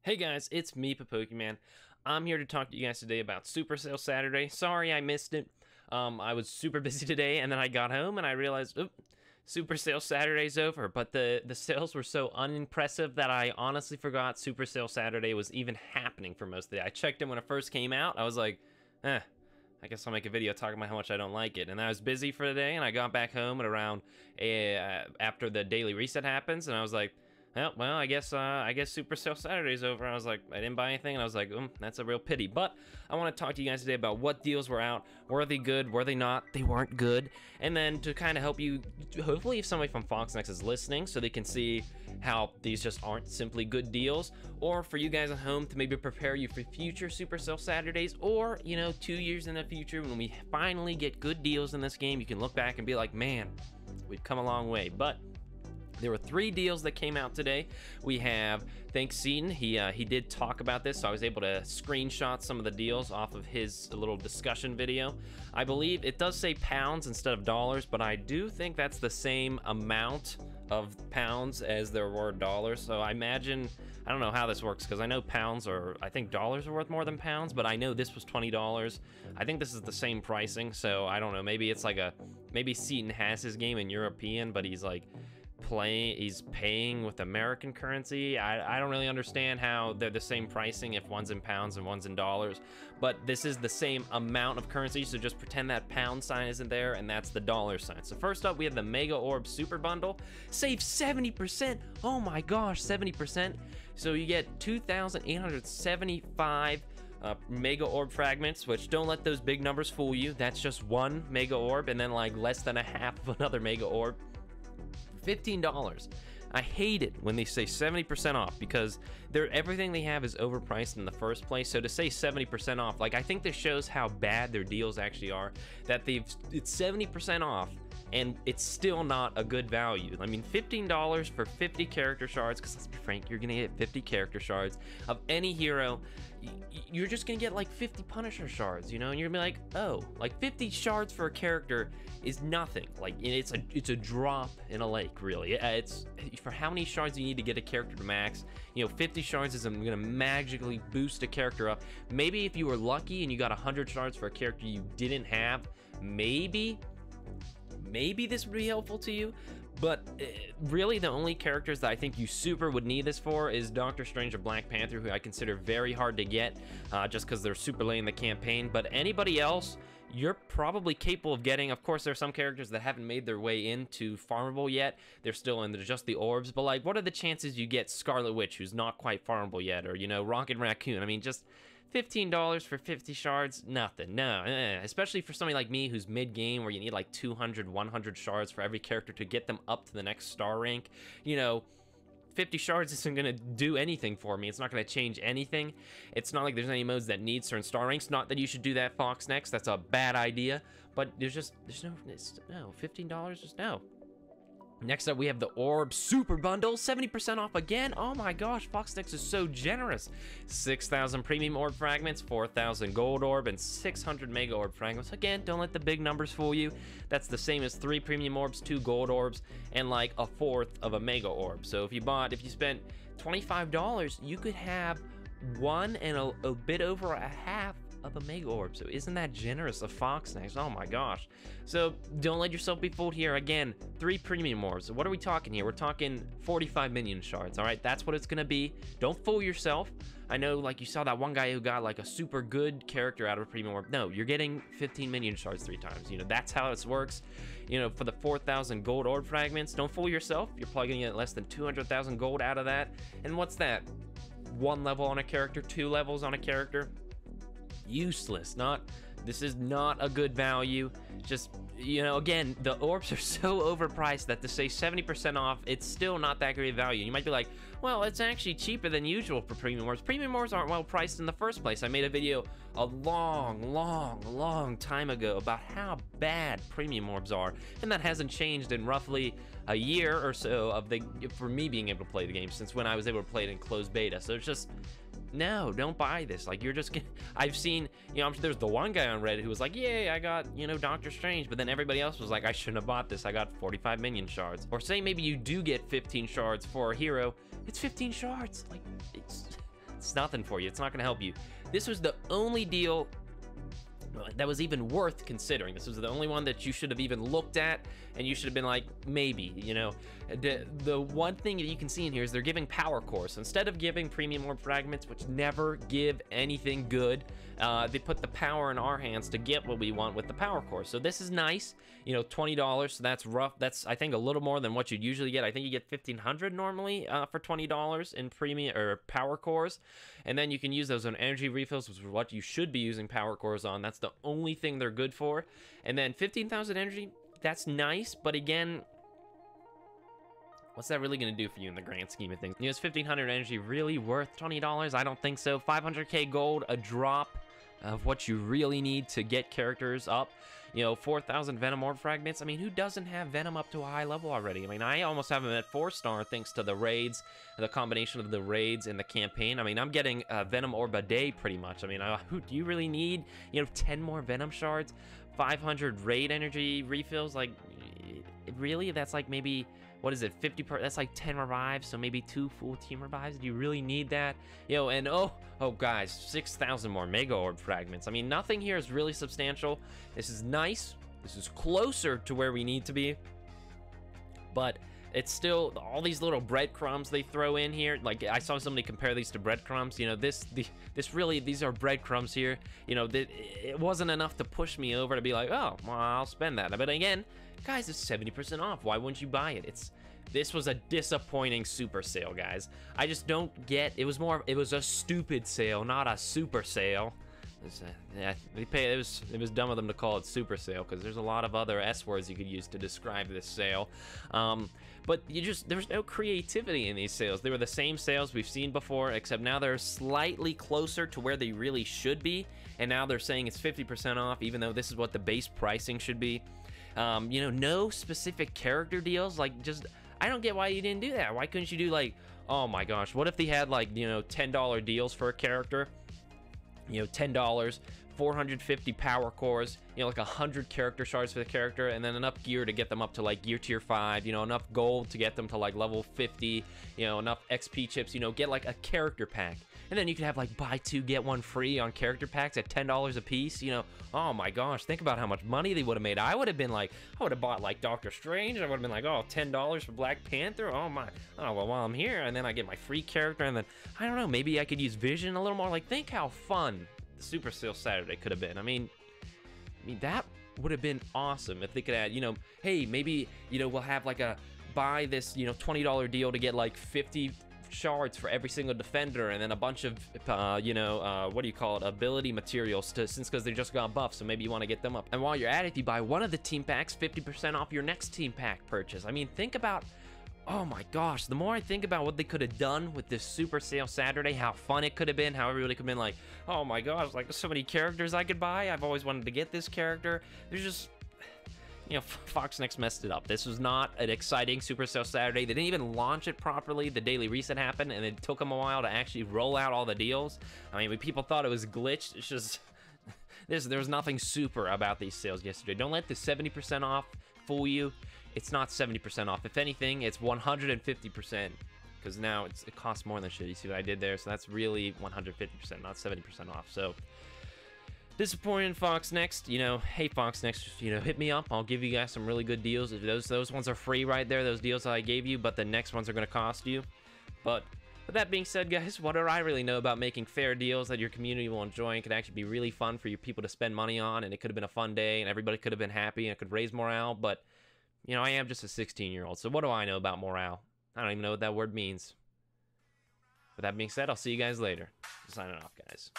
Hey guys, it's me, Pokemon. I'm here to talk to you guys today about Super Sale Saturday. Sorry I missed it. I was super busy today, and then I got home and I realized, oop, Super Sale Saturday's over. But the sales were so unimpressive that I honestly forgot Super Sale Saturday was even happening for most of the day. I checked it when it first came out. I was like, I guess I'll make a video talking about how much I don't like it. And I was busy for the day, and I got back home at around after the daily reset happens, and I was like, well, I guess Super Sale Saturday's over. I was like, I didn't buy anything, and I was like, that's a real pity. But I want to talk to you guys today about what deals were out. Were they good? Were they not? They weren't good. And then to kind of help you, hopefully if somebody from FoxNext is listening, so they can see how these just aren't simply good deals, or for you guys at home to maybe prepare you for future Super Sale Saturdays, or, 2 years in the future when we finally get good deals in this game, you can look back and be like, man, we've come a long way. But there were 3 deals that came out today. We have, thanks Seaton, he did talk about this, so I was able to screenshot some of the deals off of his little discussion video. I believe it does say pounds instead of dollars, but I do think that's the same amount of pounds as there were dollars. So I imagine, I don't know how this works, because I know pounds are, I think dollars are worth more than pounds, but I know this was $20. I think this is the same pricing, so I don't know, maybe it's like maybe Seaton has his game in European, but he's like, he's paying with American currency. I don't really understand how they're the same pricing if one's in pounds and one's in dollars, but this is the same amount of currency, so just pretend that pound sign isn't there and that's the dollar sign. So first up, we have the Mega Orbs Super Bundle. Save 70%. Oh my gosh, 70%. So you get 2,875 Mega Orb fragments, which don't let those big numbers fool you. That's just one Mega Orb and then like less than a half of another Mega Orb. $15. I hate it when they say 70% off, because everything they have is overpriced in the first place. So to say 70% off, like, I think this shows how bad their deals actually are, that it's 70% off and it's still not a good value. I mean, $15 for 50 character shards, because let's be frank, you're gonna get 50 character shards of any hero. You're just gonna get like 50 Punisher shards, and you're gonna be like, oh, like 50 shards for a character is nothing. Like, it's a drop in a lake, really. It's for how many shards you need to get a character to max. 50 shards isn't gonna magically boost a character up. Maybe if you were lucky and you got 100 shards for a character you didn't have, maybe this would be helpful to you. But really, the only characters that I think you super would need this for is Doctor Strange or Black Panther, who I consider very hard to get, just because they're super late in the campaign. But anybody else, you're probably capable of getting. Of course, there are some characters that haven't made their way into farmable yet. They're still in just the orbs. But like, what are the chances you get Scarlet Witch, who's not quite farmable yet, or Rocket Raccoon? I mean, just $15 for 50 shards, nothing. No, especially for somebody like me who's mid-game, where you need like 200, 100 shards for every character to get them up to the next star rank. 50 shards isn't gonna do anything for me. It's not gonna change anything. It's not like there's any modes that need certain star ranks. Not that you should do that, FoxNext. That's a bad idea. But there's no, $15, just no. Next up, we have the Orbs Super Bundle, 70% off again. Oh my gosh, FoxNext is so generous. 6,000 Premium Orb Fragments, 4,000 Gold Orb, and 600 Mega Orb Fragments. Again, don't let the big numbers fool you. That's the same as 3 Premium Orbs, 2 Gold Orbs, and like a fourth of a Mega Orb. So if you spent $25, you could have one and a bit over a half of a Mega Orb. So isn't that generous of FoxNext? Oh my gosh. So don't let yourself be fooled here. Again, 3 Premium Orbs. What are we talking here? We're talking 45 minion shards. All right, that's what it's gonna be. Don't fool yourself. I know, like, you saw that one guy who got like a super good character out of a Premium Orb. No, you're getting 15 minion shards 3 times. That's how this works. For the 4,000 Gold Orb Fragments, don't fool yourself. You're probably gonna get less than 200,000 gold out of that. And what's that? 1 level on a character, 2 levels on a character. Useless. This is not a good value. Just, again, the orbs are so overpriced that to say 70% off, it's still not that great value. You might be like, well, it's actually cheaper than usual for Premium Orbs. Premium Orbs aren't well priced in the first place. I made a video a long time ago about how bad Premium Orbs are, and that hasn't changed in roughly a year or so for me being able to play the game, since when I was able to play it in closed beta. So it's just, no, don't buy this. Like, you're just I've seen, there's the one guy on Reddit who was like, yay, I got, Doctor Strange, but then everybody else was like, I shouldn't have bought this. I got 45 minion shards. Or say maybe you do get 15 shards for a hero. It's 15 shards. Like, it's It's nothing for you. It's not going to help you. This was the only deal that was even worth considering. This was the only one that you should have even looked at, and you should have been like, maybe, you know. The one thing that you can see in here is they're giving power cores. So instead of giving premium orb fragments, which never give anything good, they put the power in our hands to get what we want with the power core. So this is nice, you know, $20. So that's rough. That's, I think, a little more than what you'd usually get. I think you get 1,500 normally for $20 in premium or power cores, and then you can use those on energy refills, which is what you should be using power cores on. That's the only thing they're good for. And then 15,000 energy, that's nice, but again, what's that really going to do for you in the grand scheme of things? You know, is 1,500 energy really worth $20? I don't think so. 500k gold, a drop of what you really need to get characters up. You know, 4,000 Venom Orb Fragments. I mean, who doesn't have Venom up to a high level already? I mean, I almost have him at 4-star thanks to the raids, the combination of the raids and the campaign. I mean, I'm getting Venom Orb a day pretty much. I mean, who do you really need, you know, 10 more Venom shards, 500 raid energy refills? Like, really? That's like maybe, what is it, 50 per, that's like 10 revives, so maybe 2 full team revives. Do you really need that? You know, and oh guys, 6,000 more Mega Orb Fragments. I mean, nothing here is really substantial. This is nice. This is closer to where we need to be, but it's still all these little breadcrumbs they throw in here. Like, I saw somebody compare these to breadcrumbs. You know, this really, these are breadcrumbs here. You know, it wasn't enough to push me over to be like, oh, well, I'll spend that. But again, guys, it's 70% off. Why wouldn't you buy it? This was a disappointing super sale, guys. I just don't get, it was a stupid sale, not a super sale. Yeah, it was dumb of them to call it super sale, because there's a lot of other S words you could use to describe this sale. But there's no creativity in these sales. They were the same sales we've seen before, except now they're slightly closer to where they really should be, and now they're saying it's 50% off, even though this is what the base pricing should be. You know, no specific character deals. Like, just, I don't get why you didn't do that. Why couldn't you do, like, oh my gosh, what if they had, like, you know, $10 deals for a character? You know, $10, 450 power cores, you know, like 100 character shards for the character, and then enough gear to get them up to like gear tier 5, you know, enough gold to get them to like level 50, you know, enough XP chips, you know, get like a character pack. And then you could have like buy 2 get 1 free on character packs at $10 a piece, you know. Oh my gosh, think about how much money they would have made. I would have been like, I would have bought like Doctor Strange. I would have been like, oh, $10 for Black Panther. Oh my, oh, well, while I'm here, and then I get my free character, and then I don't know, maybe I could use Vision a little more. Like, think how fun the Super Sale Saturday could have been. I mean that would have been awesome if they could add, you know, hey, maybe, you know, we'll have like a buy this, you know, $20 deal to get like 50 shards for every single defender, and then a bunch of you know, what do you call it, ability materials to, since because they just got buffed, so maybe you want to get them up. And while you're at it, if you buy one of the team packs, 50% off your next team pack purchase. I mean, think about, oh my gosh, the more I think about what they could have done with this Super Sale Saturday, how fun it could have been, how everybody could have been like, oh my gosh, like, there's so many characters I could buy. I've always wanted to get this character. There's just, you know, Fox Next messed it up. This was not an exciting Super Sale Saturday. They didn't even launch it properly. The daily reset happened, and it took them a while to actually roll out all the deals. I mean, when people thought it was glitched, it's just, there was nothing super about these sales yesterday. Don't let the 70% off fool you. It's not 70% off. If anything, it's 150%, because now it costs more than shit. You see what I did there? So that's really 150%, not 70% off. So disappointing, Fox Next. You know, hey, Fox Next, you know, hit me up. I'll give you guys some really good deals. Those ones are free right there, those deals that I gave you, but the next ones are going to cost you. But with that being said, guys, what do I really know about making fair deals that your community will enjoy and could actually be really fun for your people to spend money on, and it could have been a fun day, and everybody could have been happy, and it could raise morale, but, you know, I am just a 16-year-old, so what do I know about morale? I don't even know what that word means. With that being said, I'll see you guys later. Signing off, guys.